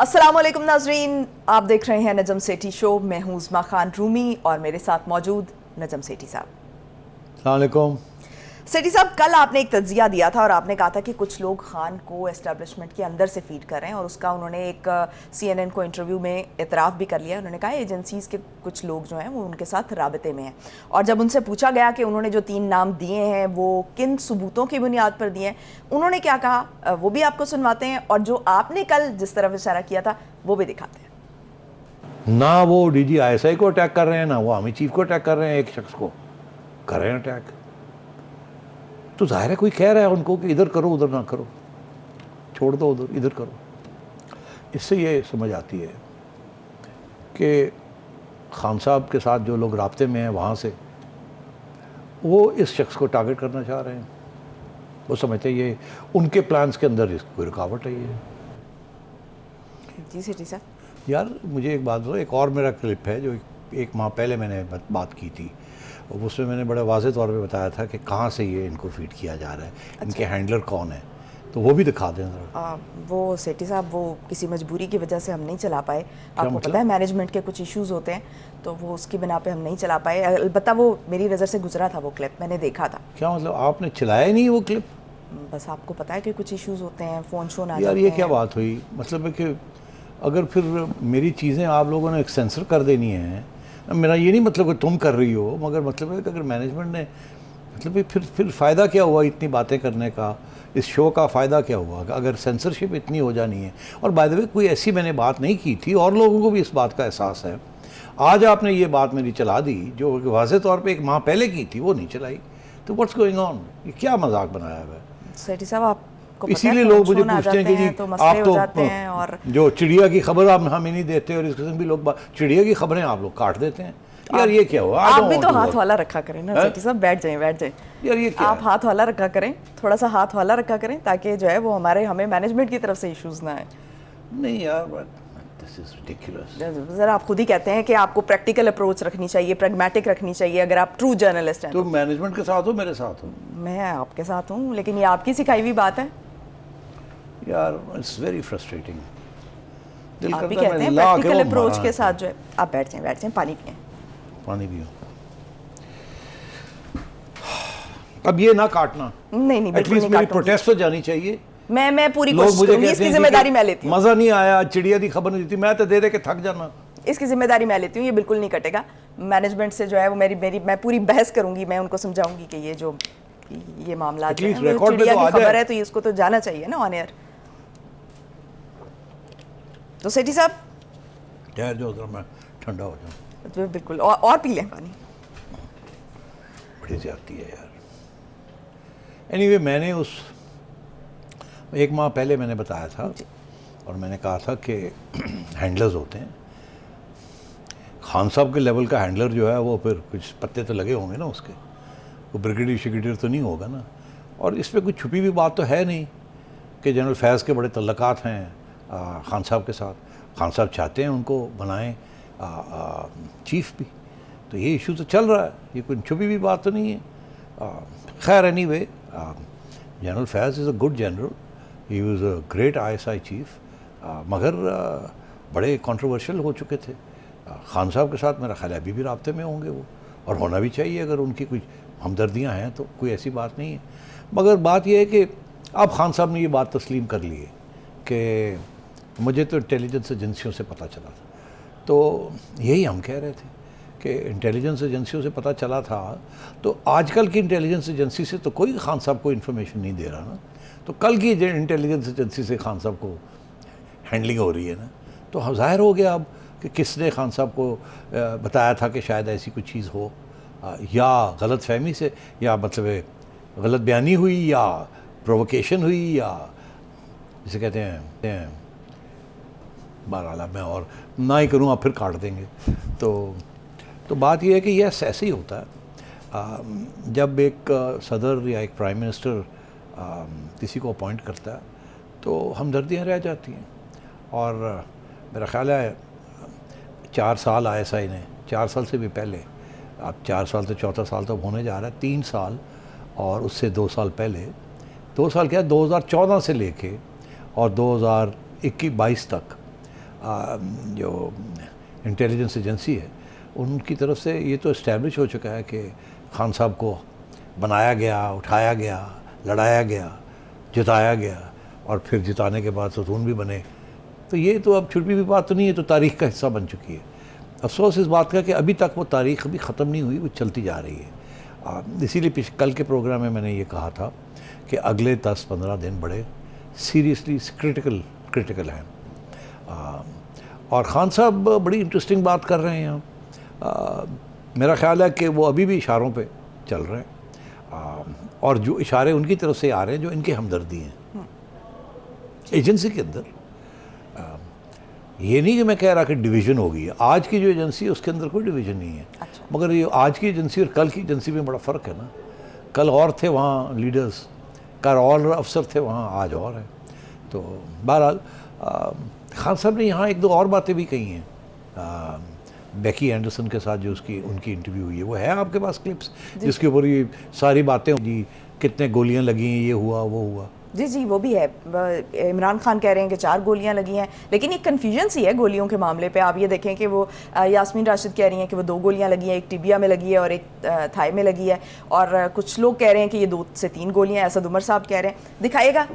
अस्सलाम वालेकुम नाजरीन, आप देख रहे हैं नजम सेठी शो। मैं हूं उस्मा खान रूमी और मेरे साथ मौजूद नजम सेठी साहब। अस्सलाम वालेकुम। सेठी साहब, कल आपने एक तज्जिया दिया था और आपने कहा था कि कुछ लोग खान को एस्टेब्लिशमेंट के अंदर से फीड कर रहे हैं और उसका उन्होंने एक CNN को इंटरव्यू में इतराफ़ भी कर लिया। उन्होंने कहा एजेंसीज़ के कुछ लोग जो हैं वो उनके साथ राबते में हैं, और जब उनसे पूछा गया कि उन्होंने जो 3 नाम दिए हैं वो किन सबूतों की बुनियाद पर दिए हैं, उन्होंने क्या कहा वो भी आपको सुनवाते हैं, और जो आपने कल जिस तरफ इशारा किया था वो भी दिखाते हैं। ना वो DG ISI को अटैक कर रहे हैं, ना वो आर्मी चीफ को अटैक कर रहे हैं, एक शख्स को कर रहे हैं अटैक। तो जाहिर है कोई कह रहा है उनको कि इधर करो उधर ना करो, छोड़ दो उधर इधर करो। इससे ये समझ आती है कि खान साहब के साथ जो लोग राब्ते में हैं वहाँ से वो इस शख्स को टारगेट करना चाह रहे हैं। वो समझते हैं ये उनके प्लान्स के अंदर कोई रुकावट है। ये जी सेठी साहब। यार मुझे एक बात बताओ, एक और मेरा क्लिप है जो एक माह पहले मैंने बात की थी, और उसमें मैंने बड़े वाज़ेह तौर पे बताया था कि कहाँ से ये इनको फीड किया जा रहा है, इनके हैंडलर कौन है, तो वो भी दिखा दें ज़रा। वो सेठी साहब वो किसी मजबूरी की वजह से हम नहीं चला पाए। आपको मतलब? पता है मैनेजमेंट के कुछ इश्यूज़ होते हैं, तो वो उसकी बिना पे हम नहीं चला पाए। अलबत्ता वो मेरी नज़र से गुजरा था, वो क्लिप मैंने देखा था। क्या मतलब आपने चलाया ही नहीं वो क्लिप? बस आपको पता है कि कुछ इश्यूज़ होते हैं, फ़ोन शोन आ यार जाते ये हैं। क्या बात हुई? मतलब है कि अगर फिर मेरी चीज़ें आप लोगों ने सेंसर कर देनी है, मेरा ये नहीं मतलब कि तुम कर रही हो, मगर मतलब है कि अगर मैनेजमेंट ने मतलब फिर फ़ायदा क्या हुआ इतनी बातें करने का? इस शो का फ़ायदा क्या हुआ अगर सेंसरशिप इतनी हो जानी है? और बाय द वे कोई ऐसी मैंने बात नहीं की थी और लोगों को भी इस बात का एहसास है। आज आपने ये बात मेरी चला दी जो वाज़ेह तौर पे एक माह पहले की थी, वो नहीं चलाई। तो व्हाट्स गोइंग ऑन? ये क्या मजाक बनाया हुआ है? सेठी साहब आपको पता है इसीलिए लोग मुझे फ़ोन आ पूछते हैं कि जाते जी हैं तो मसले आप हो तो जाते हैं, और जो चिड़िया की खबर आप हमें नहीं देते, और इस किस्म भी लोग चिड़िया की खबरें आप लोग काट देते हैं। यार ये क्या हुआ? आप भी तो हाथ वाला रखा करें ना सेठी साहब। बैठ जाएं बैठ जाएं। यार ये क्या आप है? हाथ वाला रखा करें, थोड़ा सा हाथ वाला रखा करें, ताकि जो है वो हमें मैनेजमेंट की तरफ से इश्यूज़ ना आए। नहीं यार, दिस इज रिडिकुलस। ज़रा आप खुद ही कहते हैं कि आपको प्रैक्टिकल अप्रोच रखनी चाहिए, प्रैग्मेटिक रखनी चाहिए अगर आप ट्रू जर्नलिस्ट हैं। तो मैनेजमेंट के साथ हो मेरे साथ हो? मैं आपके साथ हूँ, लेकिन ये आपकी सिखाई हुई बात है। यार इट्स वेरी फ्रस्ट्रेटिंग। दिल आप भी करता है कहते हैं मैं ला के प्रैक्टिकल वो अप्रोच मारा के साथ जो है। आप बैठ जाएं पानी पिएं। पानी पियो। अब ये ना काटना, नहीं बिल्कुल एटलीस्ट नहीं मेरी काटूंगी। प्रोटेस्ट तो जानी चाहिए। मैं पूरी लोग कोशिश मुझे करूंगी, कहते इसकी हैं जिम्मेदारी मैं लेती हूँ। मजा नहीं आया, चिड़िया की खबर नहीं दी, मैं तो दे के थक जाना। इसकी जिम्मेदारी मैं लेती हूँ, ये बिल्कुल नहीं कटेगा। मैनेजमेंट से जो है वो मेरी मैं पूरी बहस करूंगी, मैं उनको समझाऊंगी कि ये मामला जो है चिड़िया की खबर है, तो ये इसको तो जाना चाहिए ना ऑन एयर। तो सेठी साहब ठहर जाओ जरा, मैं ठंडा हो जाऊँ। तो बिल्कुल, और पी लें पानी। बड़ी ज्यादती है यार। एनीवे मैंने उस एक माह पहले मैंने बताया था और मैंने कहा था कि हैंडलर्स होते हैं, खान साहब के लेवल का हैंडलर जो है वो फिर कुछ पत्ते तो लगे होंगे ना उसके, वो ब्रिगेडियर शिगेडियर तो नहीं होगा ना। और इस पर कुछ छुपी हुई बात तो है नहीं कि जनरल फैज़ के बड़े तल्लकात हैं खान साहब के साथ। खान साहब चाहते हैं उनको बनाएं चीफ भी, तो ये इशू तो चल रहा है, ये कोई छुपी हुई बात तो नहीं है। खैर anyway, general Faiz is a good general, he was a great ISI chief, मगर बड़े कंट्रोवर्शियल हो चुके थे। खान साहब के साथ मेरा ख्याल है अभी भी राब्ते में होंगे वो, और होना भी चाहिए अगर उनकी कुछ हमदर्दियाँ हैं तो, कोई ऐसी बात नहीं है। मगर बात यह है कि अब खान साहब ने ये बात तस्लीम कर ली है कि मुझे तो इंटेलिजेंस एजेंसियों से पता चला था। तो यही हम कह रहे थे कि इंटेलिजेंस एजेंसियों से पता चला था, तो आजकल की इंटेलिजेंस एजेंसी से तो कोई खान साहब को इन्फॉर्मेशन नहीं दे रहा ना, तो कल की इंटेलिजेंस एजेंसी से खान साहब को हैंडलिंग हो रही है ना। तो ज़ाहिर हो गया अब कि किसने खान साहब को बताया था कि शायद ऐसी कोई चीज़ हो, या गलत फहमी से, या मतलब गलत बयानी हुई, या प्रोवोकेशन हुई, या जिसे कहते हैं बहरहाल मैं और ना ही करूँ, आप फिर काट देंगे। तो बात यह है कि यस ऐसे ही होता है जब एक सदर या एक प्राइम मिनिस्टर किसी को अपॉइंट करता है तो हमदर्दियाँ रह जाती हैं। और मेरा ख्याल है 4 साल ISI ने, 4 साल से भी पहले, अब 4 साल तो चौथा साल तो होने जा रहा है, 3 साल और उससे 2 साल पहले, 2 साल क्या 2014 से लेके और 2021-22 तक जो इंटेलिजेंस एजेंसी है उनकी तरफ से ये तो इस्टेब्लिश हो चुका है कि खान साहब को बनाया गया, उठाया गया, लड़ाया गया, जिताया गया और फिर जिताने के बाद सतून भी बने। तो ये तो अब छुपी हुई बात तो नहीं है, तो तारीख़ का हिस्सा बन चुकी है। अफसोस इस बात का कि अभी तक वो तारीख़ अभी ख़त्म नहीं हुई, वो चलती जा रही है। इसीलिए कल के प्रोग्राम में मैंने ये कहा था कि अगले 10-15 दिन बड़े सीरियसली क्रिटिकल हैं। और ख़ान साहब बड़ी इंटरेस्टिंग बात कर रहे हैं यहाँ। मेरा ख़्याल है कि वो अभी भी इशारों पे चल रहे हैं और जो इशारे उनकी तरफ से आ रहे हैं जो इनके हमदर्दी हैं एजेंसी के अंदर। ये नहीं कि मैं कह रहा कि डिवीज़न होगी, आज की जो एजेंसी है उसके अंदर कोई डिवीज़न नहीं है। अच्छा। मगर ये आज की एजेंसी और कल की एजेंसी में बड़ा फ़र्क है ना। कल और थे वहाँ लीडर्स, कल और अफसर थे वहाँ, आज और हैं। तो बहरहाल खान साहब ने यहाँ एक दो और बातें भी कही हैं। बेकी एंडरसन के साथ जो उनकी इंटरव्यू हुई है वो है आपके पास क्लिप्स, जिसके ऊपर ये सारी बातें जी, कितने गोलियां लगी हैं, ये हुआ वो हुआ। जी वो भी है। इमरान खान कह रहे हैं कि 4 गोलियां लगी हैं, लेकिन एक कन्फ्यूजन सी है गोलियों के मामले पे। आप ये देखें कि वो यास्मीन राशिद कह रही हैं कि वो 2 गोलियां लगी हैं, एक टिबिया में लगी है और एक थाई में लगी है, और कुछ लोग कह रहे हैं कि ये 2 से 3 गोलियां, असद उमर साहब कह रहे हैं। दिखाइएगा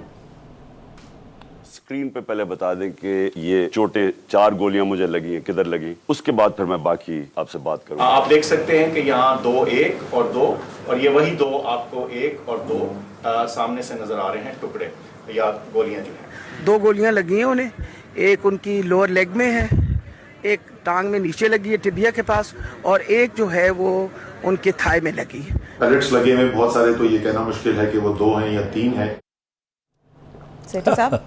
स्क्रीन पे पहले बता दें कि ये चोटें 4 गोलियां मुझे लगी हैं, किधर लगी, उसके बाद फिर मैं बाकी आपसे बात करूंगा। आप देख सकते हैं कि यहाँ 2, 1 और 2, और ये वही 2 आपको 1 और 2 सामने से नजर आ रहे हैं टुकड़े या गोलियां जो हैं। 2 गोलियां लगी हैं उन्हें, एक उनकी लोअर लेग में है, एक टांग में नीचे लगी है टिबिया के पास, और एक जो है वो उनके थाई में लगी है। पैलेट्स लगे हुए बहुत सारे, तो ये कहना मुश्किल है कि वो 2 हैं या 3 हैं। सेठी साहब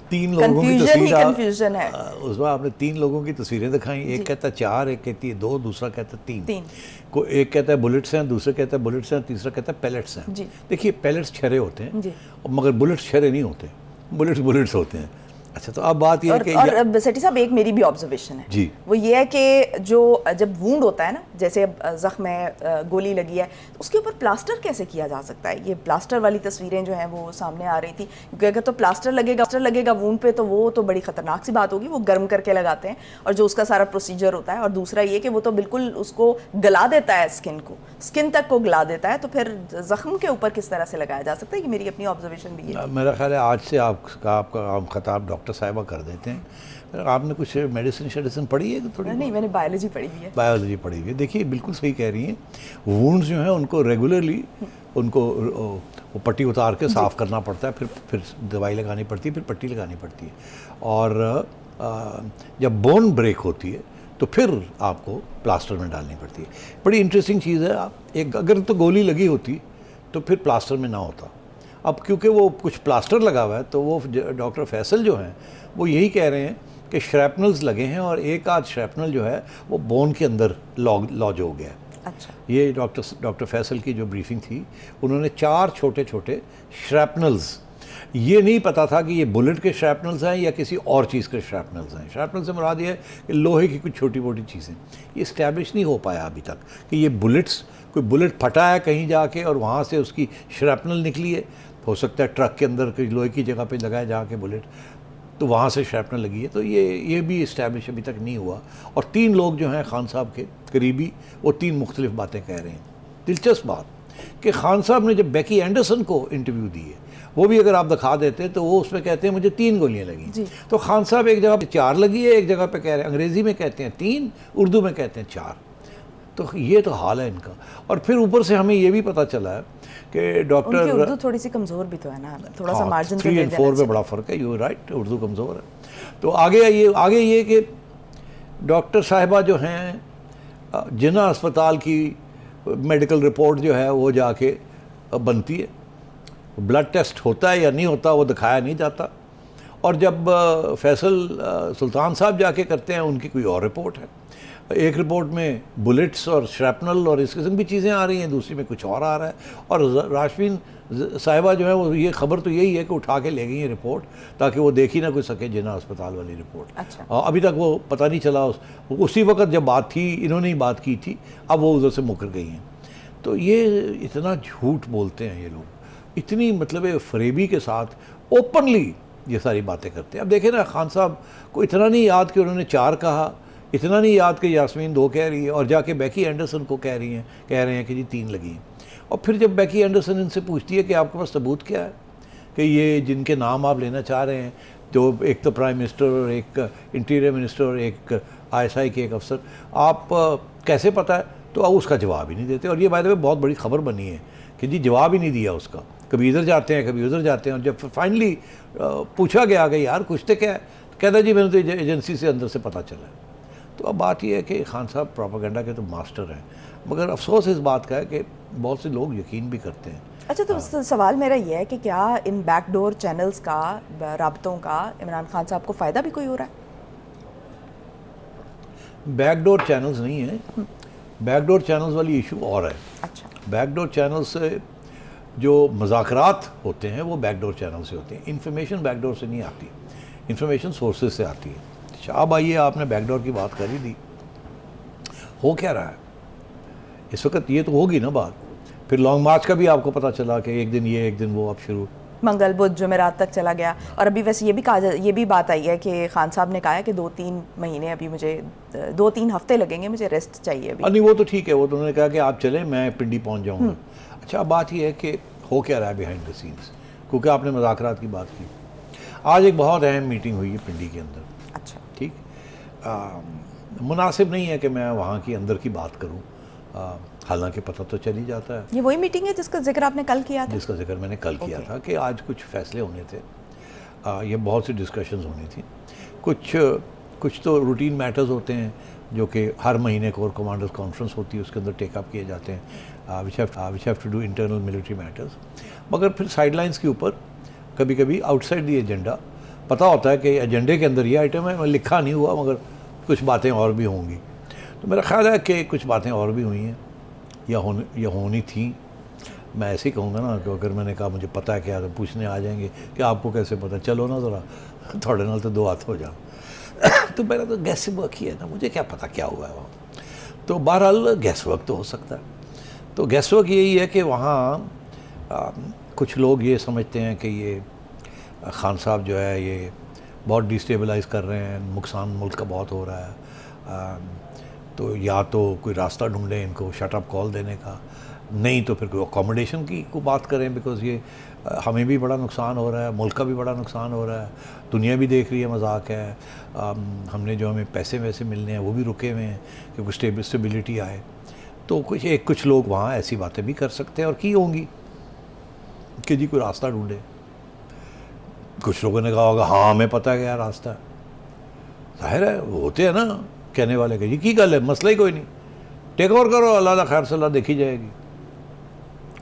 3 लोगों की कंफ्यूजन है। उसमें आपने 3 लोगों की तस्वीरें दिखाई, एक कहता है 4, एक कहती है 2, दूसरा कहता है 3। एक कहता है बुलेट्स हैं, दूसरा कहता है बुलेट्स हैं, तीसरा कहता है पैलेट्स हैं। देखिए पैलेट्स छरे होते हैं मगर बुलेट्स छरे नहीं होते, बुलेट्स होते हैं। अच्छा, तो अब बात ये है कि और सेठी साहब एक मेरी भी ऑब्जर्वेशन है जी, वो ये है कि जो जब वूंड होता है ना, जैसे अब जख्म है, गोली लगी है, तो उसके ऊपर प्लास्टर कैसे किया जा सकता है? ये प्लास्टर वाली तस्वीरें जो हैं वो सामने आ रही थी, क्योंकि अगर तो प्लास्टर लगेगा वूंड पे, तो वो तो बड़ी ख़तरनाक सी बात होगी। वो गर्म करके लगाते हैं और जो उसका सारा प्रोसीजर होता है, और दूसरा ये कि वो तो बिल्कुल उसको गला देता है, स्किन तक को गला देता है, तो फिर जख्म के ऊपर किस तरह से लगाया जा सकता है? ये मेरी अपनी ऑब्जर्वेशन भी है। मेरा ख्याल है आज से आपका खिताब डॉक्टर साहिबा कर देते हैं। आपने कुछ मेडिसिन पढ़ी है थोड़ी? नहीं, मैंने बायोलॉजी पढ़ी हुई है। बायोलॉजी पढ़ी हुई है। देखिए बिल्कुल सही कह रही हैं। वुंड्स जो हैं उनको रेगुलरली उनको वो पट्टी उतार के साफ़ करना पड़ता है, फिर दवाई लगानी पड़ती है, फिर पट्टी लगानी पड़ती है, और जब बोन ब्रेक होती है तो फिर आपको प्लास्टर में डालनी पड़ती है। बड़ी इंटरेस्टिंग चीज़ है। आप एक अगर तो गोली लगी होती तो फिर प्लास्टर में ना होता। अब क्योंकि वो कुछ प्लास्टर लगा हुआ है, तो वो डॉक्टर फैसल जो हैं वो यही कह रहे हैं कि श्रैपनल्स लगे हैं और एक आध श्रैपनल जो है वो बोन के अंदर लॉज हो गया। अच्छा। ये डॉक्टर फैसल की जो ब्रीफिंग थी, उन्होंने 4 छोटे छोटे श्रैपनल्स, ये नहीं पता था कि ये बुलेट के श्रैपनल्स हैं या किसी और चीज़ के श्रैपनल्स हैं। श्रैपनल से मुराद ये है कि लोहे की कुछ छोटी मोटी चीज़ें। ये इस्टेब्लिश नहीं हो पाया अभी तक कि ये बुलेट्स, कोई बुलेट फटा है कहीं जाके और वहाँ से उसकी श्रैपनल निकली है। हो सकता है ट्रक के अंदर कोई लोहे की जगह पे लगाए जाके बुलेट, तो वहाँ से श्रैपनल लगी है। तो ये भी इस्टेब्लिश अभी तक नहीं हुआ। और 3 लोग जो हैं खान साहब के करीबी, वो 3 मुख्तलिफ बातें कह रहे हैं। दिलचस्प बात कि खान साहब ने जब बेकी एंडरसन को इंटरव्यू दी है, वो भी अगर आप दिखा देते तो वो उसमें कहते हैं मुझे 3 गोलियां लगी। तो खान साहब एक जगह पे 4 लगी है, एक जगह पे कह रहे हैं, अंग्रेज़ी में कहते हैं 3, उर्दू में कहते हैं 4। तो ये तो हाल है इनका। और फिर ऊपर से हमें ये भी पता चला है कि डॉक्टर, उर्दू थोड़ी सी कमज़ोर भी तो है ना, थोड़ा सा मार्जिन 3 और 4 में बड़ा फ़र्क है। यू राइट, उर्दू कमज़ोर है। तो आगे ये कि डॉक्टर साहिबा जो हैं, जिन्ना अस्पताल की मेडिकल रिपोर्ट जो है वो जाके बनती है, ब्लड टेस्ट होता है या नहीं होता वो दिखाया नहीं जाता, और जब फैसल सुल्तान साहब जाके करते हैं उनकी कोई और रिपोर्ट है। एक रिपोर्ट में बुलेट्स और श्रैपनल और इस किस्म की चीज़ें आ रही हैं, दूसरी में कुछ और आ रहा है। और राशमीन साहिबा जो है वो ये खबर तो यही है कि उठा के ले गई है रिपोर्ट, ताकि वो देख ही ना कोई सके जिन्ना अस्पताल वाली रिपोर्ट। अच्छा। अभी तक वो पता नहीं चला। उसी वक्त जब बात थी, इन्होंने ही बात की थी, अब वो उधर से मुकर गई हैं। तो ये इतना झूठ बोलते हैं ये लोग, इतनी मतलब फरेबी के साथ ओपनली ये सारी बातें करते हैं। अब देखें ना, खान साहब को इतना नहीं याद कि उन्होंने 4 कहा, इतना नहीं याद कि यास्मीन 2 कह रही है और जाके बेकी एंडरसन को कह रहे हैं कि जी 3 लगी हैं। और फिर जब बेकी एंडरसन इनसे पूछती है कि आपके पास सबूत क्या है कि ये जिनके नाम आप लेना चाह रहे हैं, जो एक तो प्राइम मिनिस्टर और एक इंटीरियर मिनिस्टर और एक ISI के एक अफसर, आप कैसे पता है? तो अब उसका जवाब ही नहीं देते। और ये बाय द वे बहुत बड़ी खबर बनी है कि जी जवाब ही नहीं दिया उसका, कभी इधर जाते हैं कभी उधर जाते हैं। और जब फाइनली पूछा गया कि यार कुछ तो क्या है, तो कहता जी मैंने तो एजेंसी से अंदर से पता चला है। तो अब बात यह है कि खान साहब प्रोपेगेंडा के तो मास्टर हैं, मगर अफसोस इस बात का है कि बहुत से लोग यकीन भी करते हैं। अच्छा, तो सवाल मेरा ये है कि क्या इन बैकडोर चैनल्स का, राब्तों का इमरान खान साहब को फ़ायदा भी कोई हो रहा है? बैकडोर चैनल्स नहीं है, बैकडोर चैनल्स वाली इशू और है। अच्छा, बैकडोर चैनल से जो मुज़ाकरात होते हैं वो बैकडोर चैनल से होते हैं। इन्फॉर्मेशन बैकडोर से नहीं आती, इन्फॉर्मेशन सोर्सेज से आती है। अच्छा, अब आइए, आपने बैकडोर की बात कर ही दी, हो क्या रहा है इस वक्त? ये तो होगी ना बात। फिर लॉन्ग मार्च का भी आपको पता चला कि एक दिन ये एक दिन वो, अब शुरू मंगल बुध जुमेरात तक चला गया। और अभी वैसे ये भी बात आई है कि खान साहब ने कहा है कि 2-3 महीने, अभी मुझे 2-3 हफ्ते लगेंगे, मुझे रेस्ट चाहिए अभी। नहीं, वो तो ठीक है, वो तो उन्होंने कहा कि आप चलें, मैं पिंडी पहुंच जाऊंगा। अच्छा, अब बात ये है कि हो क्या रहा है बिहाइंड द सीन्स, क्योंकि आपने मुज़ाकरात की बात की। आज एक बहुत अहम मीटिंग हुई है पिंडी के अंदर। अच्छा, ठीक, मुनासिब नहीं है कि मैं वहाँ की अंदर की बात करूँ, हालांकि पता तो चल ही जाता है। ये वही मीटिंग है जिसका जिक्र आपने कल किया था? जिसका जिक्र मैंने कल किया था कि आज कुछ फैसले होने थे, ये बहुत सी डिस्कशंस होनी थी। कुछ तो रूटीन मैटर्स होते हैं जो कि हर महीने कोर कमांडर्स कॉन्फ्रेंस होती है, उसके अंदर टेकअप किए जाते हैं, which have to do internal military matters. मगर फिर साइडलाइंस के ऊपर कभी कभी आउटसाइड दी एजेंडा पता होता है कि एजेंडे के अंदर ये आइटम है, लिखा नहीं हुआ मगर कुछ बातें और भी होंगी। तो मेरा ख्याल है कि कुछ बातें और भी हुई हैं या होनी थी। मैं ऐसे ही कहूँगा ना कि अगर मैंने कहा मुझे पता है क्या, तो पूछने आ जाएंगे कि आपको कैसे पता, चलो ना ज़रा थोड़े नाल तो 2 हाथ हो जाओ। तो मेरा तो गैस वर्क ही है ना, मुझे क्या पता क्या हुआ है वहाँ। तो बहरहाल गैस वर्क तो हो सकता है। तो गैस वर्क यही है कि वहाँ कुछ लोग ये समझते हैं कि ये खान साहब जो है ये बहुत डिस्टेबलाइज़ कर रहे हैं, नुकसान मुल्क का बहुत हो रहा है। तो या तो कोई रास्ता ढूंढें इनको शट अप कॉल देने का, नहीं तो फिर कोई अकोमोडेशन की को बात करें, बिकॉज़ ये हमें भी बड़ा नुकसान हो रहा है, मुल्क का भी बड़ा नुकसान हो रहा है, दुनिया भी देख रही है, मजाक है। हमने जो हमें पैसे वैसे मिलने हैं वो भी रुके हुए हैं क्योंकि स्टेबिलिटी आए। तो कुछ लोग वहाँ ऐसी बातें भी कर सकते हैं और की होंगी कि जी कोई रास्ता ढूंढे। कुछ लोगों ने कहा होगा हाँ हमें पता है क्या रास्ता है, जाहिर है वो होते हैं ना कहने वाले के, जी की गल है, मसला ही कोई नहीं, टेक ओवर करो, अल्लाह खैर सलाह देखी जाएगी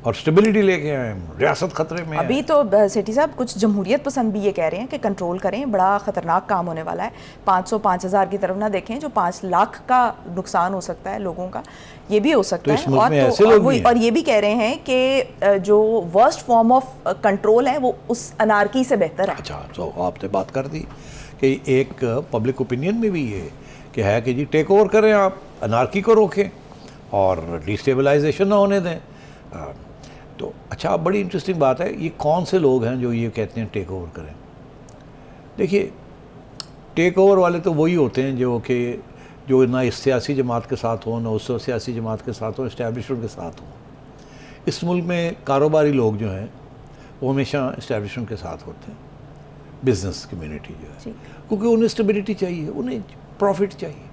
और स्टेबिलिटी लेके आए, रियासत खतरे में अभी है। तो सेठी साहब कुछ जमहूरियत पसंद भी ये कह रहे हैं कि कंट्रोल करें, बड़ा ख़तरनाक काम होने वाला है। 500-5,000 की तरफ ना देखें, जो 5 लाख का नुकसान हो सकता है लोगों का, ये भी हो सकता तो इस मुल्क में ऐसे लोग भी हैं। और ये भी कह रहे हैं कि जो वर्स्ट फॉर्म ऑफ कंट्रोल है वो उस अनारकी से बेहतर है। अच्छा, तो आपने बात कर दी कि एक पब्लिक ओपिनियन में भी ये कि है कि जी टेक ओवर करें, आप अनारकी को रोकें और डिस्टेबलाइजेशन ना होने दें। तो अच्छा, बड़ी इंटरेस्टिंग बात है, ये कौन से लोग हैं जो ये कहते हैं टेक ओवर करें? देखिए, टेक ओवर वाले तो वही होते हैं जो ना इस सियासी जमात के साथ हों, ना उस सियासी जमात के साथ हों, इस्टेब्लिशमेंट के साथ हों। इस मुल्क में कारोबारी लोग जो हैं वो हमेशा इस्टेब्लिशमेंट के साथ होते हैं, बिजनेस कम्युनिटी जो है, क्योंकि उन्हें स्टेबिलिटी चाहिए, उन्हें प्रॉफिट चाहिए,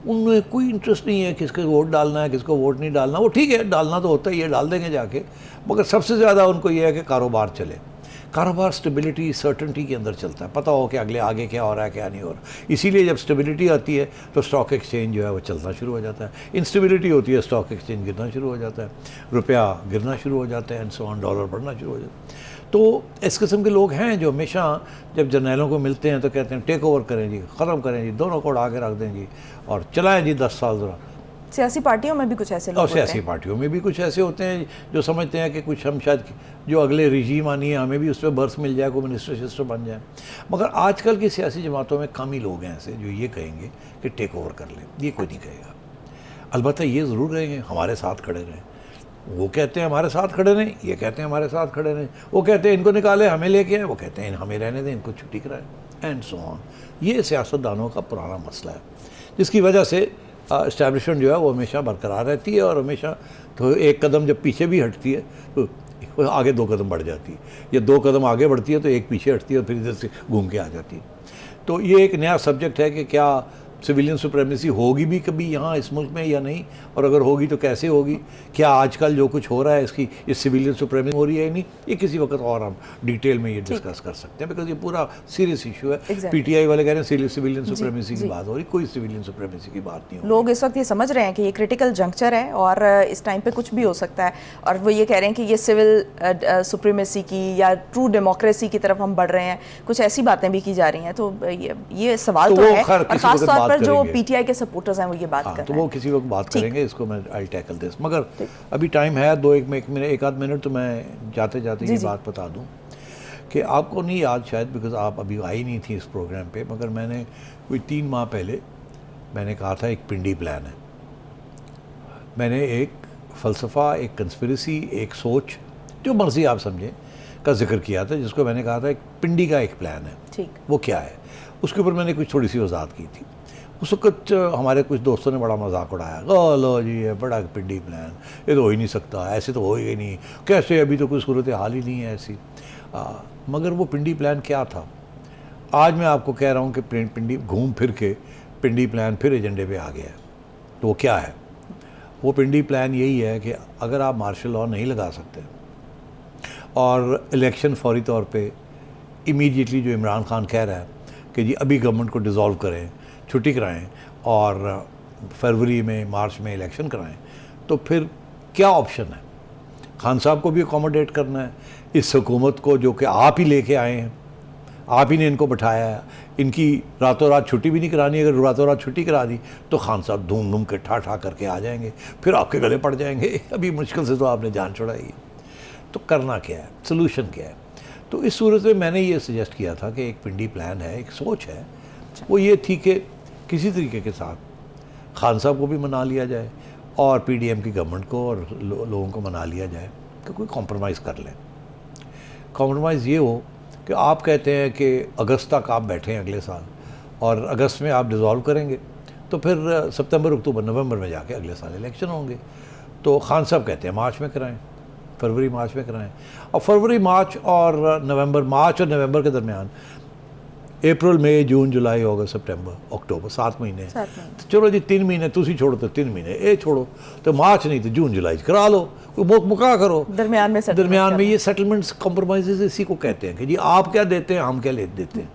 उनमें कोई इंटरेस्ट नहीं है किसको वोट डालना है किसको वोट नहीं डालना। वो ठीक है, डालना तो होता ही है, डाल देंगे जाके, मगर सबसे ज़्यादा उनको ये है कि कारोबार चले। कारोबार स्टेबिलिटी सर्टेनिटी के अंदर चलता है, पता हो कि आगे क्या हो रहा है क्या नहीं हो रहा। इसीलिए जब स्टेबिलिटी आती है तो स्टॉक एक्सचेंज जो है वो चलना शुरू हो जाता है, इंस्टेबिलिटी होती है स्टॉक एक्सचेंज गिरना शुरू हो जाता है, रुपया गिरना शुरू हो जाता है, एंड सो ऑन, डॉलर बढ़ना शुरू हो जाता है। तो इस किस्म के लोग हैं जो हमेशा जब जर्नैलों को मिलते हैं तो कहते हैं टेक ओवर करें जी, ख़त्म करें जी, दोनों को उड़ा के रख दें जी और चलाएं जी 10 साल ज़रा। सियासी पार्टियों में भी कुछ ऐसे लोग और होते हैं। सियासी पार्टियों में भी कुछ ऐसे होते हैं जो समझते हैं कि कुछ हम शायद जो अगले रिजीम आनी है हमें भी उस पर बर्थ मिल जाए, कोई मिनिस्टर शिस्टर बन जाए। मगर आजकल की सियासी जमातों में कम ही लोग हैं ऐसे जो ये कहेंगे कि टेक ओवर कर लें, ये कोई नहीं कहेगा। अलबत्ता ये ज़रूर कहेंगे हमारे साथ खड़े रहें, वो कहते हैं हमारे साथ खड़े नहीं, ये कहते हैं हमारे साथ खड़े नहीं, वो कहते हैं इनको निकाले हमें लेके आए, वो कहते हैं हमें रहने दें, इनको छुट्टी कराएं, एंड सो ऑन। ये सियासतदानों का पुराना मसला है, जिसकी वजह से इस्टेब्लिशमेंट जो है वो हमेशा बरकरार रहती है, और हमेशा तो एक कदम जब पीछे भी हटती है तो आगे 2 कदम बढ़ जाती है, या 2 कदम आगे बढ़ती है तो एक पीछे हटती है और फिर इधर से घूम के आ जाती है। तो ये एक नया सब्जेक्ट है कि क्या सिविलियन सुप्रीमेसी होगी भी कभी यहाँ इस मुल्क में या नहीं, और अगर होगी तो कैसे होगी, क्या आजकल जो कुछ हो रहा है इसकी इस सिविलियन सुप्रीमेसी हो रही है या नहीं, ये किसी वक्त और हम डिटेल में ये डिस्कस कर सकते हैं, बिकॉज ये पूरा सीरियस इशू है। पीटीआई वाले कह रहे हैं सिविलियन सुप्रीमेसी की बात हो रही, कोई सिविलियन सुप्रीमेसी की बात नहीं हो। लोग इस वक्त ये समझ रहे हैं कि ये क्रिटिकल जंक्चर है और इस टाइम पे कुछ भी हो सकता है, और वो ये कह रहे हैं कि ये सिविल सुप्रीमेसी की या ट्रू डेमोक्रेसी की तरफ हम बढ़ रहे हैं, कुछ ऐसी बातें भी की जा रही हैं। तो ये सवाल तो है, और खास तौर पर जो पीटीआई के सपोर्टर्स हैं वो ये बात कर रहे हैं। तो वो किसी वक्त बात करेंगे, इसको मैं आई टैकल दिस, मगर अभी टाइम है 1 आध मिनट, तो मैं जाते जाते ये बात बता दूं कि आपको नहीं याद शायद, बिकॉज आप अभी आई नहीं थी इस प्रोग्राम पे, मगर मैंने कोई 3 माह पहले मैंने कहा था एक पिंडी प्लान है। मैंने एक फ़लसफ़ा, एक कंस्पिरेसी, एक सोच, जो मर्जी आप समझें, का जिक्र किया था, जिसको मैंने कहा था एक पिंडी का एक प्लान है। ठीक, वो क्या है, उसके ऊपर मैंने कुछ थोड़ी सी वजाहत की थी। उस वक्त हमारे कुछ दोस्तों ने बड़ा मजाक उड़ाया, लो जी ये बड़ा पिंडी प्लान, ये तो हो ही नहीं सकता, ऐसे तो हो ही नहीं, कैसे, अभी तो कोई सूरत हाल ही नहीं है ऐसी। मगर वो पिंडी प्लान क्या था, आज मैं आपको कह रहा हूँ कि पिंडी घूम फिर के पिंडी प्लान फिर एजेंडे पे आ गया है। तो वो क्या है, वो पिंडी प्लान यही है कि अगर आप मार्शल लॉ नहीं लगा सकते और इलेक्शन फौरी तौर पे इमीडिएटली, जो इमरान खान कह रहा है कि जी अभी गवर्नमेंट को डिज़ोल्व करें, छुट्टी कराएं और फरवरी में मार्च में इलेक्शन कराएं, तो फिर क्या ऑप्शन है। खान साहब को भी अकोमोडेट करना है, इस हुकूमत को जो कि आप ही लेके आए हैं, आप ही ने इनको बिठाया है, इनकी रातों रात छुट्टी भी नहीं करानी। अगर रातों रात छुट्टी करा दी तो खान साहब धूम धूम के ठा करके आ जाएंगे, फिर आपके गले पड़ जाएंगे। अभी मुश्किल से तो आपने जान छुड़ाई है, तो करना क्या है, सोल्यूशन क्या है। तो इस सूरत में मैंने ये सजेस्ट किया था कि एक पिंडी प्लान है, एक सोच है, वो ये थी कि किसी तरीके के साथ खान साहब को भी मना लिया जाए और पीडीएम की गवर्नमेंट को और लोगों को मना लिया जाए कि कोई कॉम्प्रोमाइज़ कर लें। कॉम्प्रोमाइज़ ये हो कि आप कहते हैं कि अगस्त तक आप बैठे हैं अगले साल, और अगस्त में आप डिज़ोल्व करेंगे, तो फिर सितंबर, अक्टूबर, नवंबर में जाके अगले साल इलेक्शन होंगे। तो खान साहब कहते हैं मार्च में कराएं, फरवरी मार्च में कराएं, और फरवरी मार्च और नवंबर के दरमियान अप्रैल मई जून जुलाई अगस्त सितंबर अक्टूबर 7 महीने। तो चलो जी 3 महीने तुसी छोड़ो तो 3 महीने ये छोड़ो, तो मार्च नहीं तो जून जुलाई करा लो, कोई मुका करो दरमियान में ये सेटलमेंट्स कॉम्प्रोमाइज़ इसी को कहते हैं कि जी आप क्या देते हैं, हम क्या ले देते हैं।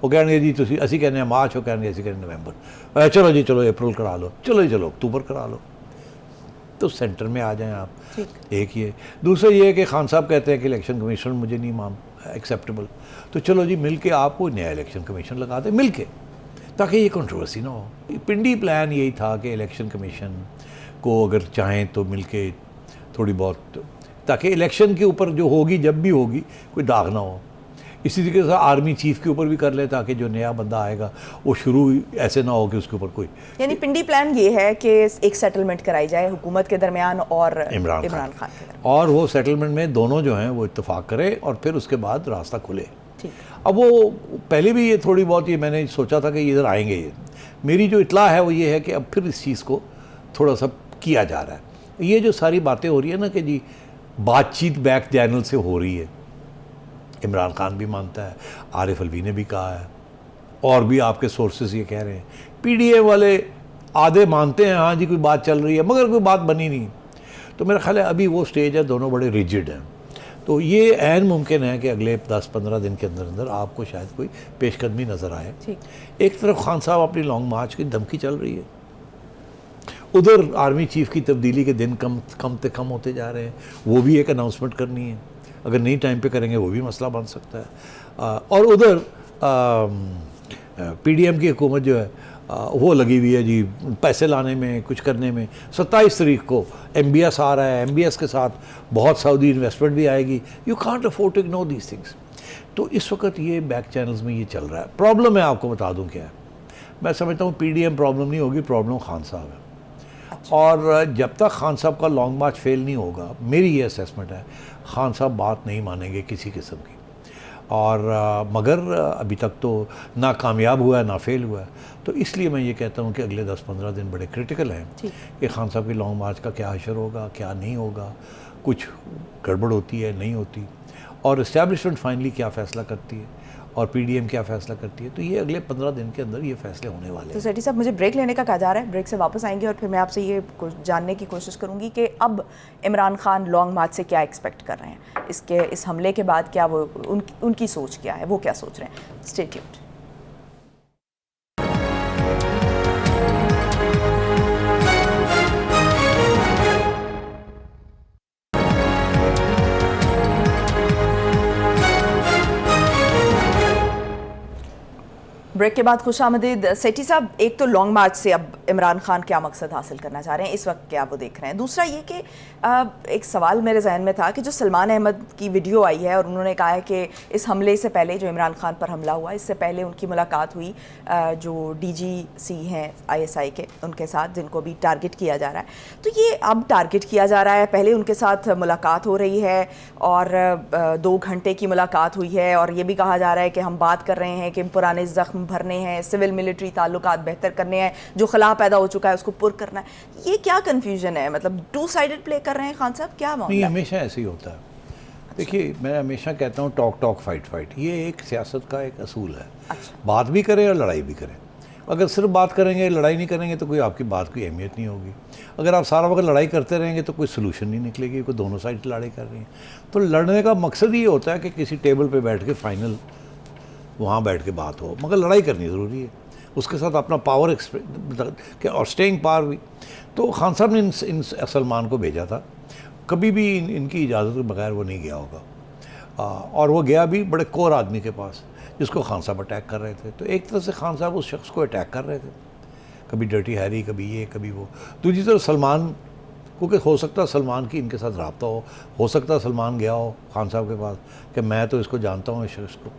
वो कहेंगे जी तुसी असी कहने हैं मार्च, वो कहेंगे असी कहने नवंबर, चलो जी चलो अप्रैल करा लो, चलो जी चलो अक्टूबर करा लो, तो सेंटर में आ जाएं आप। एक ये, दूसरा ये है कि खान साहब कहते हैं कि इलेक्शन कमीशन मुझे नहीं एक्सेप्टेबल, तो चलो जी मिल के आप कोई नया इलेक्शन कमीशन लगा दें मिल के, ताकि ये कंट्रोवर्सी ना हो। पिंडी प्लान यही था कि इलेक्शन कमीशन को अगर चाहें तो मिल के थोड़ी बहुत, ताकि इलेक्शन के ऊपर जो होगी जब भी होगी कोई दाग ना हो। इसी तरीके से आर्मी चीफ के ऊपर भी कर ले, ताकि जो नया बंदा आएगा वो शुरू ऐसे ना हो कि उसके ऊपर कोई, यानी पिंडी प्लान ये है कि एक सेटलमेंट कराई जाए हुकूमत के दरमियान और इमरान खान के दरमियान, और वो सेटलमेंट में दोनों जो हैं वो इत्तेफाक करें और फिर उसके बाद रास्ता खुले। अब वो पहले भी ये थोड़ी बहुत ये मैंने सोचा था कि इधर आएंगे, ये मेरी जो इतला है वो ये है कि अब फिर इस चीज़ को थोड़ा सा किया जा रहा है। ये जो सारी बातें हो रही है ना कि जी बातचीत बैक चैनल से हो रही है, इमरान खान भी मानता है, आरिफ अलवी ने भी कहा है, और भी आपके सोर्सेज ये कह रहे हैं, पीडीएम वाले आधे मानते हैं हाँ जी कोई बात चल रही है, मगर कोई बात बनी नहीं। तो मेरा ख्याल है अभी वो स्टेज है, दोनों बड़े रिजिड हैं। तो ये ऐन मुमकिन है कि अगले 10-15 दिन के अंदर अंदर आपको शायद कोई पेशकदमी नज़र आए। एक तरफ खान साहब अपनी लॉन्ग मार्च की धमकी चल रही है, उधर आर्मी चीफ की तब्दीली के दिन कम होते जा रहे हैं, वो भी एक अनाउंसमेंट करनी है, अगर नहीं टाइम पे करेंगे वो भी मसला बन सकता है। और उधर पीडीएम की हुकूमत जो है वो लगी हुई है जी पैसे लाने में, कुछ करने में। 27 तारीख को MBS आ रहा है, MBS के साथ बहुत सऊदी इन्वेस्टमेंट भी आएगी। You can't afford to ignore these things. तो इस वक्त ये बैक चैनल्स में ये चल रहा है। प्रॉब्लम मैं आपको बता दूं क्या है, मैं समझता हूँ पीडीएम प्रॉब्लम नहीं होगी, प्रॉब्लम खान साहब है। और जब तक खान साहब का लॉन्ग मार्च फेल नहीं होगा, मेरी ये असेसमेंट है, खान साहब बात नहीं मानेंगे किसी किस्म की। और मगर अभी तक तो ना कामयाब हुआ है ना फेल हुआ है, तो इसलिए मैं ये कहता हूँ कि अगले 10-15 दिन बड़े क्रिटिकल हैं कि खान साहब की लॉन्ग मार्च का क्या असर होगा, क्या नहीं होगा, कुछ गड़बड़ होती है नहीं होती, और इस्टेब्लिशमेंट फाइनली क्या फ़ैसला करती है और पीडीएम क्या फ़ैसला करती है। तो ये अगले 15 दिन के अंदर ये फैसले होने वाले हैं। तो सेठी साहब, मुझे ब्रेक लेने का कहा जा रहा है, ब्रेक से वापस आएंगे और फिर मैं आपसे ये जानने की कोशिश करूंगी कि अब इमरान खान लॉन्ग मार्च से क्या एक्सपेक्ट कर रहे हैं, इस हमले के बाद क्या वो उनकी सोच क्या है, वो क्या सोच रहे हैं। Stay tuned. ब्रेक के बाद खुशामदीद। सेठी साहब, एक तो लॉन्ग मार्च से अब इमरान खान क्या मकसद हासिल करना चाह रहे हैं, इस वक्त क्या वो देख रहे हैं। दूसरा ये कि एक सवाल मेरे जहन में था कि जो सलमान अहमद की वीडियो आई है और उन्होंने कहा है कि इस हमले से पहले, जो इमरान खान पर हमला हुआ, इससे पहले उनकी मुलाकात हुई जो डीजीसी हैं ISI के, उनके साथ, जिनको भी टारगेट किया जा रहा है। तो ये अब टारगेट किया जा रहा है, पहले उनके साथ मुलाकात हो रही है और 2 घंटे की मुलाकात हुई है, और ये भी कहा जा रहा है कि हम बात कर रहे हैं कि पुराने ज़ख्म भरने हैं, सिविल मिलिट्री ताल्लुकात बेहतर करने हैं, जो खला पैदा हो चुका है उसको पुर करना है। ये क्या कन्फ्यूजन है, मतलब 2 साइडेड प्ले कर रहे हैं खान साहब, क्या मामला? नहीं, हमेशा ऐसे ही होता है। देखिए, मैं हमेशा कहता हूँ टॉक फाइट फाइट, ये एक सियासत का एक असूल है। बात भी करें और लड़ाई भी करें। अगर सिर्फ बात करेंगे, लड़ाई नहीं करेंगे, तो कोई आपकी बात की अहमियत नहीं होगी। अगर आप सारा वक्त लड़ाई करते रहेंगे तो कोई सोल्यूशन नहीं निकलेगी, कोई दोनों साइड लड़ाई कर रही हैं। तो लड़ने का मकसद ये होता है कि किसी टेबल पे बैठ के फाइनल वहाँ बैठ के बात हो, मगर लड़ाई करनी ज़रूरी है, उसके साथ अपना पावर और स्टेइंग पावर भी। तो खान साहब ने इन सलमान को भेजा था, कभी भी इनकी इजाज़त के बगैर वो नहीं गया होगा, और वो गया भी बड़े कोर आदमी के पास जिसको खान साहब अटैक कर रहे थे। तो एक तरह से खान साहब उस शख्स को अटैक कर रहे थे, कभी डर्टी हैरी, कभी ये कभी वो। दूसरी तरफ सलमान, क्योंकि हो सकता है सलमान की इनके साथ रब्ता हो सकता है सलमान गया हो खान साहब के पास कि मैं तो इसको जानता हूँ, इस शख्स को,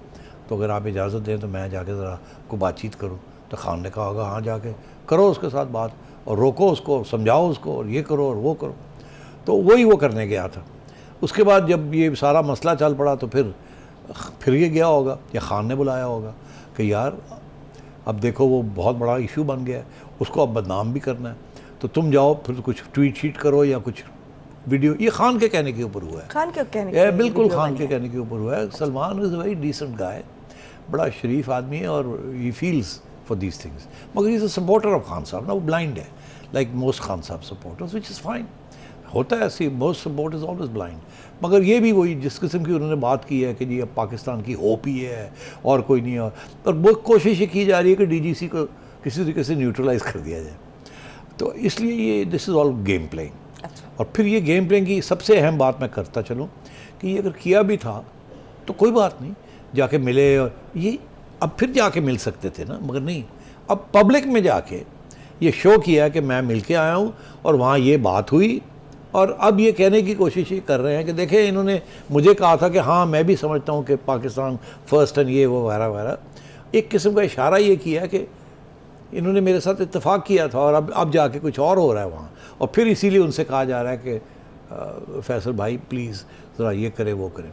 तो अगर आप इजाज़त दें तो मैं जाके ज़रा को बातचीत करूँ। तो खान ने कहा होगा हाँ, जाके करो उसके साथ बात और रोको उसको, समझाओ उसको, और ये करो और वो करो। तो वही वो करने गया था। उसके बाद जब ये सारा मसला चल पड़ा तो फिर ये गया होगा या खान ने बुलाया होगा कि यार अब देखो वो बहुत बड़ा इशू बन गया है, उसको अब बदनाम भी करना है, तो तुम जाओ फिर कुछ ट्वीट शीट करो या कुछ वीडियो। ये खान के कहने के ऊपर हुआ है, खान के कहने के, बिल्कुल खान के कहने के ऊपर हुआ है। Salman is a very decent guy, बड़ा शरीफ आदमी है और he feels for these things, मगर he is a supporter of Khan साहब ना, वो ब्लाइंड है लाइक मोस्ट खान साहब सपोर्टर्स, विच इज़ फाइन, होता है ऐसी, most support is always blind. मगर ये भी वही जिस किस्म की उन्होंने बात की है कि जी अब पाकिस्तान की होप ही है और कोई नहीं है, और बहुत कोशिश ये की जा रही है कि DGC को किसी तरीके से न्यूट्रलाइज कर दिया जाए। तो इसलिए ये this is all game playing. और फिर ये गेम प्लेइंग की सबसे अहम बात मैं करता चलूँ कि ये अगर किया भी था तो कोई बात नहीं, जाके मिले, और ये अब फिर जाके मिल सकते थे ना, मगर नहीं, अब पब्लिक में जाके ये शो किया कि मैं मिल के आया हूँ और वहाँ ये बात हुई, और अब ये कहने की कोशिश ही कर रहे हैं कि देखें इन्होंने मुझे कहा था कि हाँ मैं भी समझता हूँ कि पाकिस्तान फर्स्ट एंड ये वो वगैरह वगैरह। एक किस्म का इशारा ये किया कि इन्होंने मेरे साथ इत्तेफाक किया था और अब जाके कुछ और हो रहा है वहाँ, और फिर इसीलिए उनसे कहा जा रहा है कि फैसल भाई प्लीज़ ज़रा ये करें वो करें।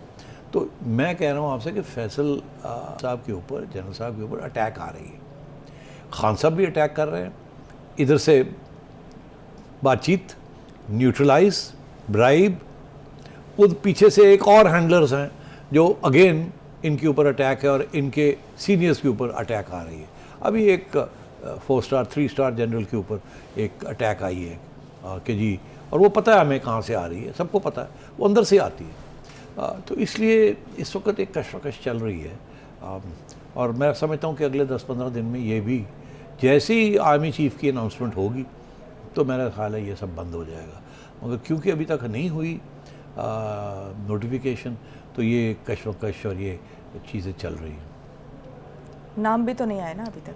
तो मैं कह रहा हूँ आपसे कि फैसल साहब के ऊपर, जनरल साहब के ऊपर अटैक आ रही है, खान साहब भी अटैक कर रहे हैं, इधर से बातचीत, न्यूट्रलाइज, ब्राइब, उस पीछे से एक और हैंडलर्स हैं जो अगेन इनके ऊपर अटैक है और इनके सीनियर्स के ऊपर अटैक आ रही है। अभी एक 4 स्टार 3 स्टार जनरल के ऊपर एक अटैक आई है कि जी, और वो पता है हमें कहाँ से आ रही है, सबको पता है, वो अंदर से आती है। तो इसलिए इस वक्त एक कशमकश चल रही है, और मैं समझता हूँ कि अगले 10-15 दिन में ये भी, जैसे ही आर्मी चीफ की अनाउंसमेंट होगी तो मेरा ख्याल है ये सब बंद हो जाएगा। मगर क्योंकि अभी तक नहीं हुई नोटिफिकेशन, तो ये कशमकश और ये चीज़ें चल रही हैं। नाम भी तो नहीं आए ना अभी तक?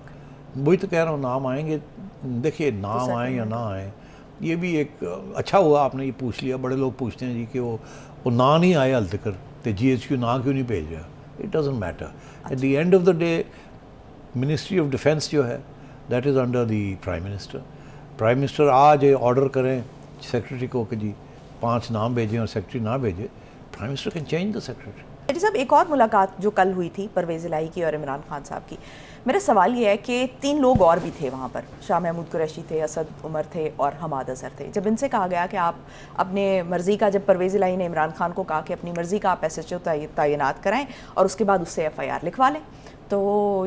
वही तो कह रहा हूँ, नाम आएंगे। देखिए नाम आए या ना आए, ये भी एक अच्छा हुआ आपने ये पूछ लिया। बड़े लोग पूछते हैं जी कि वो ना नहीं आए हाल तक, तो GHQ ना क्यों नहीं भेज रहा। It doesn't matter, at the end of the day ministry of defence जो है that is under the prime minister, prime minister आज ऑर्डर करें सेक्रेटरी को कि जी 5 नाम भेजें और सेक्रेटरी ना भेजे, prime minister can change the secretary. Sethi साहब, एक और मुलाकात जो कल हुई थी परवेज़ इलाही की और इमरान खान साहब की, मेरा सवाल ये है कि 3 लोग और भी थे वहाँ पर, शाह महमूद कुरैशी थे, असद उमर थे और हमाद अजहर थे। जब इनसे कहा गया कि आप अपने मर्ज़ी का, जब परवेज़ इलाही ने इमरान खान को कहा कि अपनी मर्ज़ी का आप SHO तैनात कराएं और उसके बाद उससे FIR लिखवा लें, तो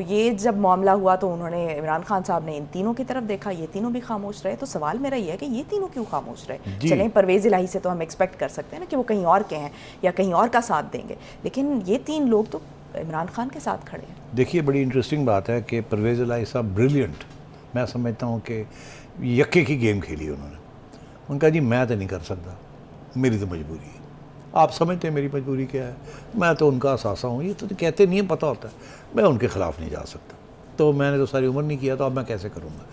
ये जब मामला हुआ तो उन्होंने, इमरान खान साहब ने इन तीनों की तरफ देखा, ये तीनों भी खामोश रहे। तो सवाल मेरा ये है कि ये तीनों क्यों खामोश रहे? चलें, परवेज़ इलाही से तो हम एक्सपेक्ट कर सकते हैं ना कि वो कहीं और के हैं या कहीं और का साथ देंगे, लेकिन ये 3 लोग तो इमरान खान के साथ खड़े हैं। देखिए, बड़ी इंटरेस्टिंग बात है कि परवेज़ इलाही साहब ब्रिलियंट, मैं समझता हूँ कि यक्के की गेम खेली उन्होंने। उनका जी मैं तो नहीं कर सकता, मेरी तो मजबूरी है। आप समझते हैं मेरी मजबूरी क्या है, मैं तो उनका असासा हूँ, ये तो कहते नहीं है, पता होता है, मैं उनके ख़िलाफ़ नहीं जा सकता। तो मैंने तो सारी उम्र नहीं किया, तो अब मैं कैसे करूँगा?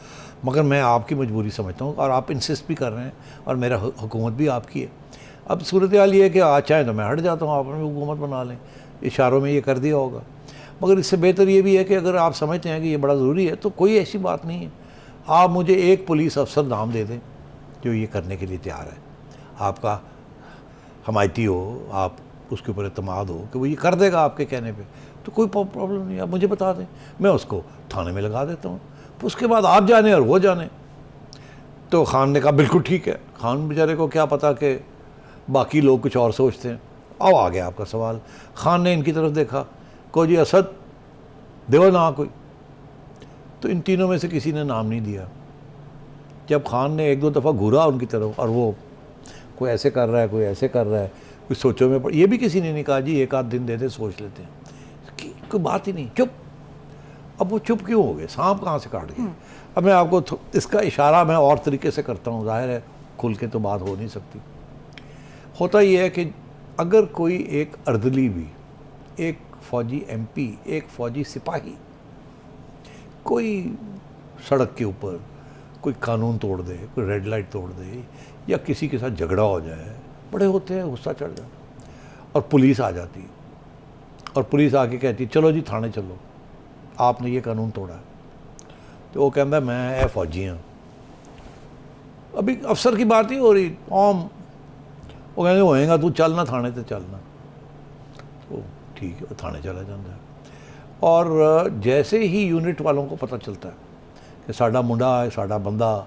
मगर मैं आपकी मजबूरी समझता हूँ और आप इंसिस्ट भी कर रहे हैं और मेरा हुकूमत भी आपकी है। अब सूरत हाल ये है कि आज चाहें तो मैं हट जाता हूँ, आप अपनी हुकूमत बना लें, इशारों में ये कर दिया होगा। मगर इससे बेहतर ये भी है कि अगर आप समझते हैं कि ये बड़ा ज़रूरी है तो कोई ऐसी बात नहीं है, आप मुझे एक पुलिस अफसर नाम दे दें जो ये करने के लिए तैयार है, आपका हमायती हो, आप उसके ऊपर एतमाद हो कि वो ये कर देगा आपके कहने पे, तो कोई प्रॉब्लम नहीं। आप मुझे बता दें, मैं उसको थाने में लगा देता हूँ, उसके बाद आप जाने और वो जाने। तो खान ने कहा बिल्कुल ठीक है। खान बेचारे को क्या पता कि बाकी लोग कुछ और सोचते हैं। अब आ गया आपका सवाल, खान ने इनकी तरफ देखा, को जी असद देव ना कोई, तो इन तीनों में से किसी ने नाम नहीं दिया। जब खान ने 1-2 दफ़ा घूरा उनकी तरफ और वो कोई ऐसे कर रहा है, कोई ऐसे कर रहा है, कुछ सोचों में ये भी किसी ने नहीं कहा जी 1 आध दिन दे दे, सोच लेते हैं, कोई बात ही नहीं, चुप। अब वो चुप क्यों हो गए? सांप कहाँ से काट गए? अब मैं आपको इसका इशारा मैं और तरीके से करता हूँ, जाहिर है खुल के तो बात हो नहीं सकती। होता ये है कि अगर कोई एक अर्दली भी, एक फ़ौजी MP, एक फ़ौजी सिपाही कोई सड़क के ऊपर कोई कानून तोड़ दे, कोई रेड लाइट तोड़ दे या किसी के साथ झगड़ा हो जाए, बड़े होते हैं, गुस्सा चढ़ जाता और पुलिस आ जाती है और पुलिस आके कहती है चलो जी थाने चलो, आपने ये कानून तोड़ा है। तो वो कहता है मैं फ़ौजी हाँ, अभी अफसर की बात ही हो रही, आम वो कहते होएगा तू चलना थाने तो चलना, तो ठीक है, वो थाने चला जाता है। और जैसे ही यूनिट वालों को पता चलता है कि साडा मुंडा है, साडा बंदा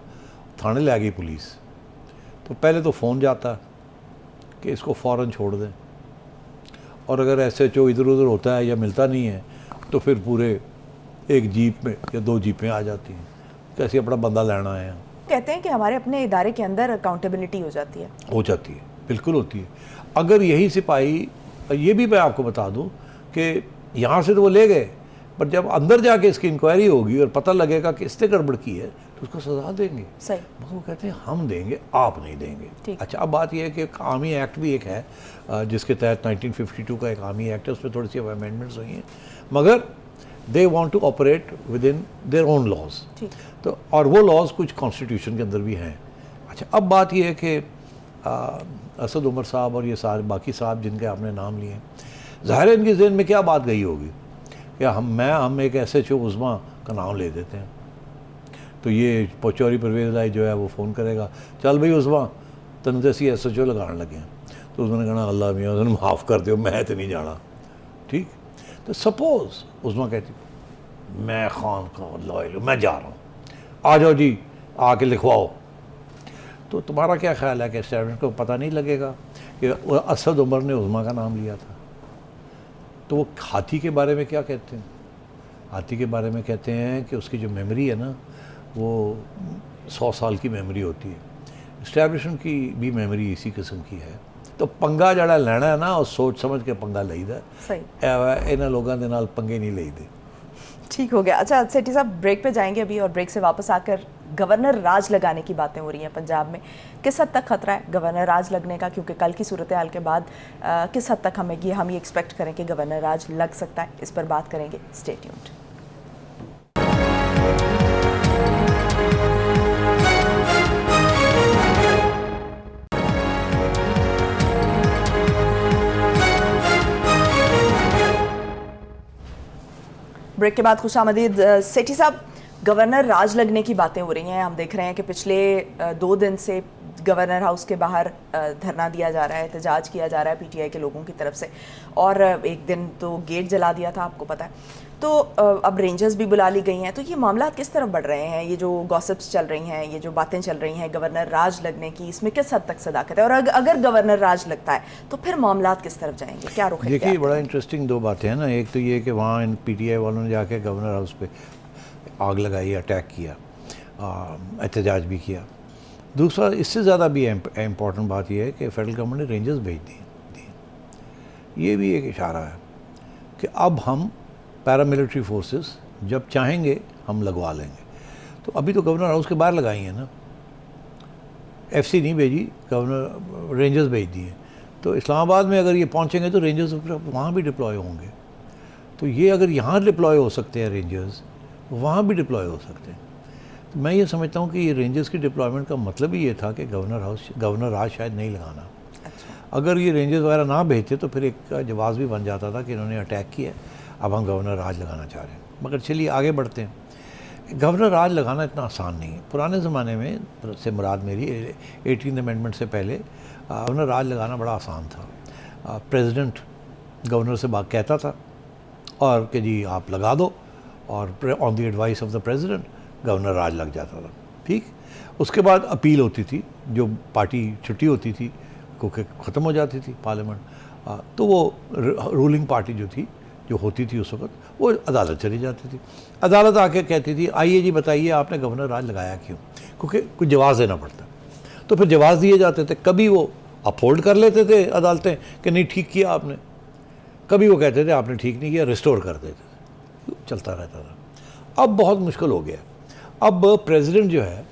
थाने ले गई पुलिस, तो पहले तो फ़ोन जाता है कि इसको फ़ौरन छोड़ दें, और अगर SHO इधर उधर होता है या मिलता नहीं है तो फिर पूरे एक जीप में या 2 जीपें आ जाती हैं, कैसे अपना बंदा लेना है। कहते हैं कि हमारे अपने इदारे के अंदर अकाउंटेबिलिटी हो जाती है। हो जाती है, बिल्कुल होती है। अगर यही सिपाही, ये भी मैं आपको बता दूं कि यहाँ से तो वो ले गए, पर जब अंदर जाके इसकी इंक्वायरी होगी और पता लगेगा कि इसने गड़बड़ की है तो उसको सज़ा देंगे। सही। वो कहते हैं हम देंगे, आप नहीं देंगे। अच्छा, अब बात यह है कि आर्मी एक्ट भी एक है जिसके तहत 1952 का एक आर्मी एक्ट है, उसमें थोड़ी सी अमेंडमेंट्स हुई हैं, मगर they want to operate within their own laws. तो और वो लॉज कुछ कॉन्स्टिट्यूशन के अंदर भी हैं। अच्छा, अब बात यह है कि असद उमर साहब और ये सारे बाकी साहब जिनके आपने नाम लिए, ज़ाहिर है इनके ज़हन में क्या बात गई होगी कि हम एक SHO उज़्मा का नाम ले देते हैं, तो ये पचौरी परवेज़ इलाही जो है वो फ़ोन करेगा, चल भाई उज़्मा तेन तो असी SHO लगाने लगे हैं, तो उसने कहना अल्लाह मियाँ उन्होंने माफ़ कर दो, मैं तो नहीं जाना। ठीक, तो सपोज़ उज़्मा कहती मैं खान का लॉयल हूँ, मैं जा रहा हूँ, आ जाओ जी आके लिखवाओ, तो तुम्हारा क्या ख्याल है कि एस्टैब्लिशमेंट को पता नहीं लगेगा कि असद उमर ने उज़्मा का नाम लिया था? तो वो हाथी के बारे में क्या कहते हैं? हाथी के बारे में कहते हैं कि उसकी जो मेमोरी है ना वो 100 साल की मेमोरी होती है। एस्टैब्लिशमेंट की भी मेमोरी इसी किस्म की है। तो पंगा जड़ा लेना है ना, और सोच समझ के पंगा लईदा। सही, इन्हां लोगों के नाल पंगे नहीं लईदे। ठीक हो गया। अच्छा सेठी साहब, ब्रेक पे जाएंगे अभी, और ब्रेक से वापस आकर गवर्नर राज लगाने की बातें हो रही हैं पंजाब में। किस हद तक खतरा है गवर्नर राज लगने का? क्योंकि कल की सूरत हाल के बाद किस हद तक हम ये एक्सपेक्ट करें कि गवर्नर राज लग सकता है, इस पर बात करेंगे। Stay tuned. ब्रेक के बाद खुशामदीद। सेठी साहब, गवर्नर राज लगने की बातें हो रही हैं। हम देख रहे हैं कि पिछले 2 दिन से गवर्नर हाउस के बाहर धरना दिया जा रहा है, एहतजाज किया जा रहा है पीटीआई के लोगों की तरफ से, और एक दिन तो गेट जला दिया था, आपको पता है। तो अब रेंजर्स भी बुला ली गई हैं। तो ये मामला किस तरफ बढ़ रहे हैं? ये जो गॉसिप्स चल रही हैं, ये जो बातें चल रही हैं गवर्नर राज लगने की, इसमें किस हद तक सदाकत है? और अगर गवर्नर राज लगता है तो फिर मामला किस तरफ जाएंगे? क्या रुख है? देखिए, बड़ा इंटरेस्टिंग 2 बातें हैं ना। एक तो ये कि वहाँ इन पीटीआई वालों ने जाके गवर्नर हाउस पे आग लगाई, अटैक किया, एहतजाज भी किया। दूसरा, इससे ज़्यादा भी इम्पॉर्टेंट बात यह है कि फेडरल गवर्नमेंट ने रेंजर्स भेज दिए। ये भी एक इशारा है कि अब हम पैरामिलिट्री फोर्सेस जब चाहेंगे हम लगवा लेंगे। तो अभी तो गवर्नर हाउस के बाहर लगाई है ना, एफसी नहीं भेजी, गवर्नर रेंजर्स भेज दिए। तो इस्लामाबाद में अगर ये पहुंचेंगे तो रेंजर्स वहाँ भी डिप्लॉय होंगे। तो ये अगर यहाँ डिप्लॉय हो सकते हैं रेंजर्स, वहाँ भी डिप्लॉय हो सकते हैं। तो मैं ये समझता हूँ कि ये रेंजर्स की डिप्लॉयमेंट का मतलब ही ये था कि गवर्नर राज शायद नहीं लगाना। अगर ये रेंजर्स वगैरह ना भेजते तो फिर एक जवाब भी बन जाता था कि इन्होंने अटैक किया, अब हम गवर्नर राज लगाना चाह रहे हैं। मगर चलिए आगे बढ़ते हैं। गवर्नर राज लगाना इतना आसान नहीं है। पुराने ज़माने में से मुराद मेरी 18th अमेंडमेंट से पहले गवर्नर राज लगाना बड़ा आसान था। प्रेसिडेंट गवर्नर से बात कहता था और कि जी आप लगा दो, और on the advice of the president governor raj लग जाता था। ठीक, उसके बाद अपील होती थी, जो पार्टी छुट्टी होती थी क्योंकि ख़त्म हो जाती थी पार्लियामेंट, तो वो रूलिंग पार्टी जो होती थी उस वक्त, वो अदालत चली जाती थी। अदालत आके कहती थी आइए जी बताइए आपने गवर्नर राज लगाया क्यों, क्योंकि कुछ जवाब देना पड़ता। तो फिर जवाब दिए जाते थे। कभी वो अपहोल्ड कर लेते थे अदालतें कि नहीं ठीक किया आपने, कभी वो कहते थे आपने ठीक नहीं किया, रिस्टोर कर देते थे। चलता रहता था। अब बहुत मुश्किल हो गया। अब प्रेसिडेंट जो है,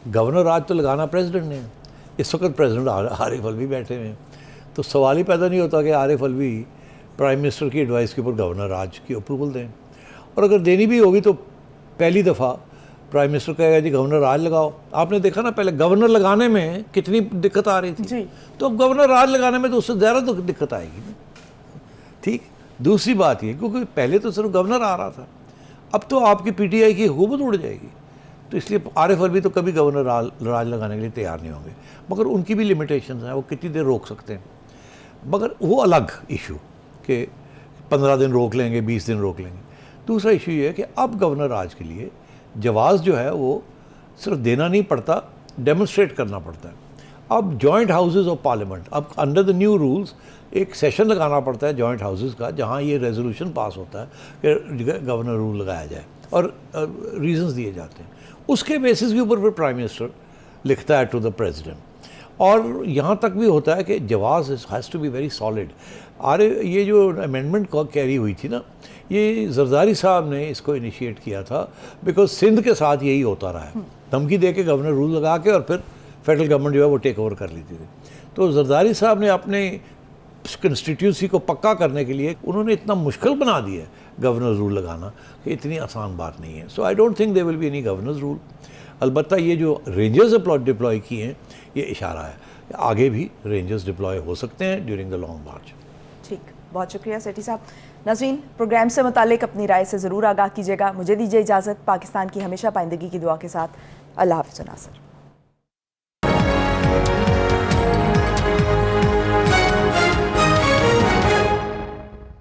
गवर्नर राज तो लगाना प्रेसिडेंट ने, इस वक्त प्रेसिडेंट आरिफ अलवी बैठे हुए हैं। तो सवाल ही पैदा नहीं होता कि आरिफ अलवी प्राइम मिनिस्टर की एडवाइस के ऊपर गवर्नर राज की अप्रूवल दें। और अगर देनी भी होगी तो पहली दफ़ा प्राइम मिनिस्टर कहेगा जी गवर्नर राज लगाओ। आपने देखा ना पहले गवर्नर लगाने में कितनी दिक्कत आ रही थी जी। तो अब गवर्नर राज लगाने में तो उससे ज़्यादा तो दिक्कत आएगी ना। ठीक, दूसरी बात ये, क्योंकि पहले तो सिर्फ गवर्नर आ रहा था, अब तो आपकी पीटीआई की हुकूमत उड़ जाएगी। तो इसलिए आरिफ अलवी तो कभी गवर्नर राज लगाने के लिए तैयार नहीं होंगे। मगर उनकी भी लिमिटेशंस हैं, वो कितनी देर रोक सकते हैं। मगर वो अलग इशू कि 15 दिन रोक लेंगे, 20 दिन रोक लेंगे। दूसरा इशू ये है कि अब गवर्नर राज के लिए जवाज़ जो है वो सिर्फ देना नहीं पड़ता, डेमोन्स्ट्रेट करना पड़ता है। अब जॉइंट हाउसेस ऑफ पार्लियामेंट, अब अंडर द न्यू रूल्स एक सेशन लगाना पड़ता है जॉइंट हाउसेस का, जहाँ ये रेजोल्यूशन पास होता है कि गवर्नर रूल लगाया जाए और रीजंस दिए जाते हैं। उसके बेसिस के ऊपर फिर प्राइम मिनिस्टर लिखता है टू द प्रेसिडेंट। और यहाँ तक भी होता है कि जवाज़ has to be very solid. ये जो अमेंडमेंट कैरी हुई थी ना, ये जरदारी साहब ने इसको इनिशिएट किया था, बिकॉज सिंध के साथ यही होता रहा है, धमकी दे के गवर्नर रूल लगा के और फिर फेडरल गवर्नमेंट जो है वो टेक ओवर कर लेती थी। तो जरदारी साहब ने अपने कंस्टिट्यूंसी को पक्का करने के लिए उन्होंने इतना मुश्किल बना दिया है गवर्नर रूल लगाना कि इतनी आसान बात नहीं है। So I don't think there will be any governors rule. अलबत्ता ये जो रेंजर्स डिप्लॉय किए हैं, ये इशारा है कि आगे भी रेंजर्स डिप्लॉय हो सकते हैं ड्यूरिंग द लॉन्ग मार्च। ठीक, बहुत शुक्रिया सेठी साहब। नज़रीन, प्रोग्राम से मुतालिक अपनी राय से ज़रूर आगाह कीजिएगा। मुझे दीजिए इजाज़त, पाकिस्तान की हमेशा पाइंदगी की दुआ के साथ। अल्लाह हाफ़िज़ नासिर।